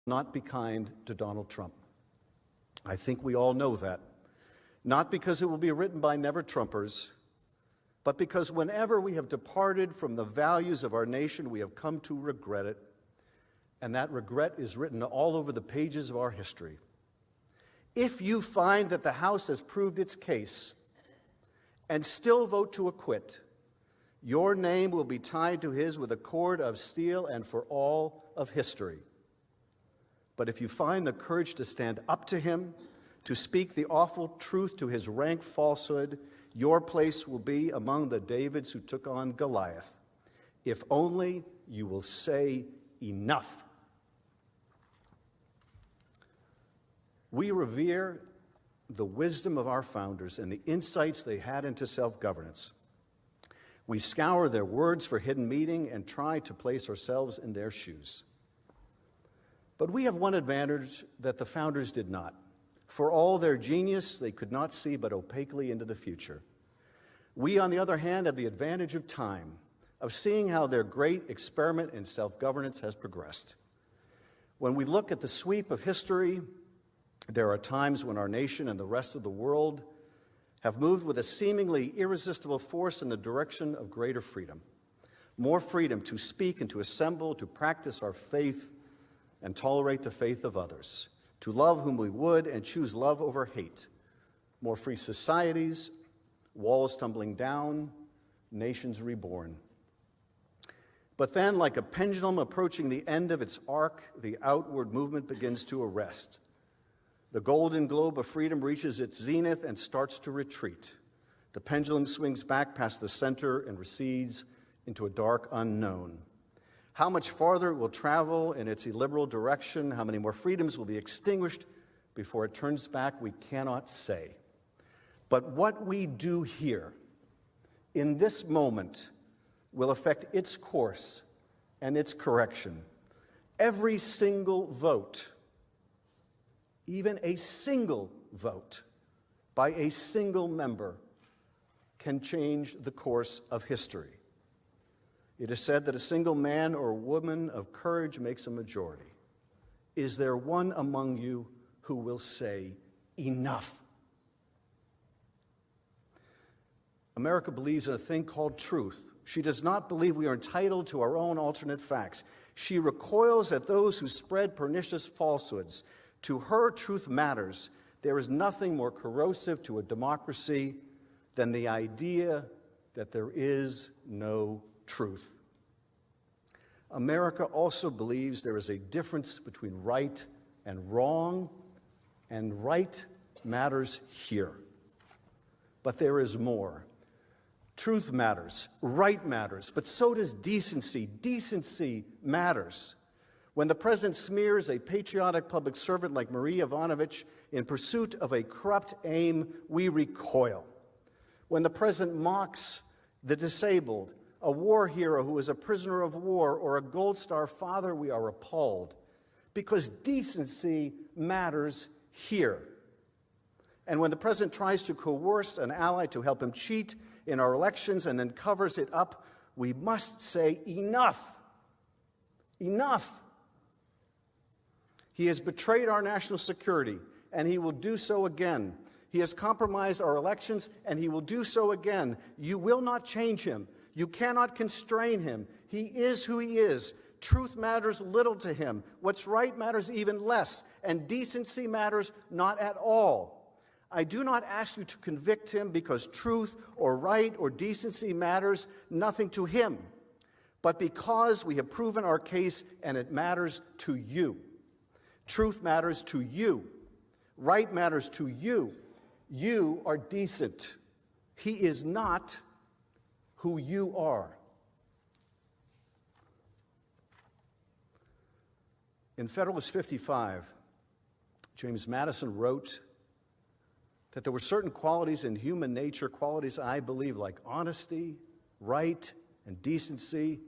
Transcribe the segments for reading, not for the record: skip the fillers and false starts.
not be kind to Donald Trump. I think we all know that. Not because it will be written by never-Trumpers, but because whenever we have departed from the values of our nation, we have come to regret it, and that regret is written all over the pages of our history. If you find that the House has proved its case and still vote to acquit, your name will be tied to his with a cord of steel and for all of history. But if you find the courage to stand up to him, to speak the awful truth to his rank falsehood, your place will be among the Davids who took on Goliath. If only you will say enough. We revere the wisdom of our founders and the insights they had into self-governance. We scour their words for hidden meaning and try to place ourselves in their shoes. But we have one advantage that the founders did not. For all their genius, they could not see but opaquely into the future. We, on the other hand, have the advantage of time, of seeing how their great experiment in self-governance has progressed. When we look at the sweep of history, there are times when our nation and the rest of the world have moved with a seemingly irresistible force in the direction of greater freedom. More freedom to speak and to assemble, to practice our faith and tolerate the faith of others, to love whom we would and choose love over hate. More free societies, walls tumbling down, nations reborn. But then, like a pendulum approaching the end of its arc, the outward movement begins to arrest. The golden globe of freedom reaches its zenith and starts to retreat. The pendulum swings back past the center and recedes into a dark unknown. How much farther it will travel in its illiberal direction, how many more freedoms will be extinguished before it turns back, we cannot say. But what we do here, in this moment, will affect its course and its correction. Every single vote, even a single vote by a single member, can change the course of history. It is said that a single man or woman of courage makes a majority. Is there one among you who will say, enough? America believes in a thing called truth. She does not believe we are entitled to our own alternate facts. She recoils at those who spread pernicious falsehoods. To her, truth matters. There is nothing more corrosive to a democracy than the idea that there is no truth. America also believes there is a difference between right and wrong, and right matters here. But there is more. Truth matters, right matters, but so does decency. Decency matters. When the president smears a patriotic public servant like Marie Yovanovitch in pursuit of a corrupt aim, we recoil. When the president mocks the disabled, a war hero who is a prisoner of war, or a Gold Star father, we are appalled. Because decency matters here. And when the president tries to coerce an ally to help him cheat in our elections and then covers it up, we must say enough. Enough. He has betrayed our national security, and he will do so again. He has compromised our elections, and he will do so again. You will not change him. You cannot constrain him. He is who he is. Truth matters little to him. What's right matters even less, and decency matters not at all. I do not ask you to convict him because truth or right or decency matters nothing to him, but because we have proven our case and it matters to you. Truth matters to you. Right matters to you. You are decent. He is not who you are. In Federalist 55, James Madison wrote that there were certain qualities in human nature, qualities I believe like honesty, right, and decency,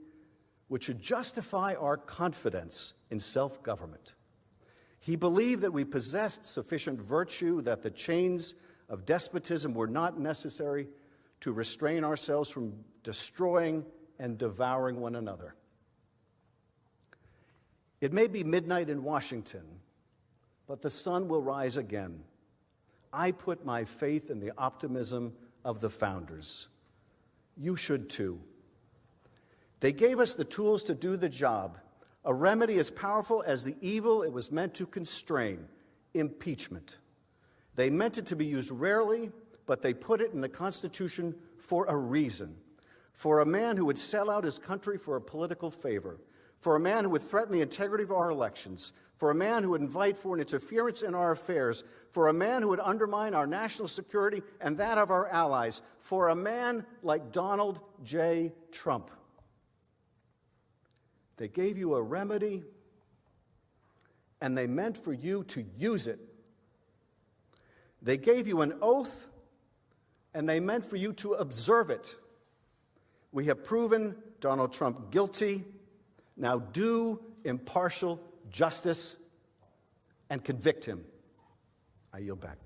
which should justify our confidence in self-government. He believed that we possessed sufficient virtue, that the chains of despotism were not necessary to restrain ourselves from destroying and devouring one another. It may be midnight in Washington, but the sun will rise again. I put my faith in the optimism of the founders. You should too. They gave us the tools to do the job, a remedy as powerful as the evil it was meant to constrain, impeachment. They meant it to be used rarely, but they put it in the Constitution for a reason. For a man who would sell out his country for a political favor, for a man who would threaten the integrity of our elections, for a man who would invite foreign interference in our affairs, for a man who would undermine our national security and that of our allies, for a man like Donald J. Trump. They gave you a remedy, and they meant for you to use it. They gave you an oath, and they meant for you to observe it. We have proven Donald Trump guilty. Now do impartial justice and convict him. I yield back.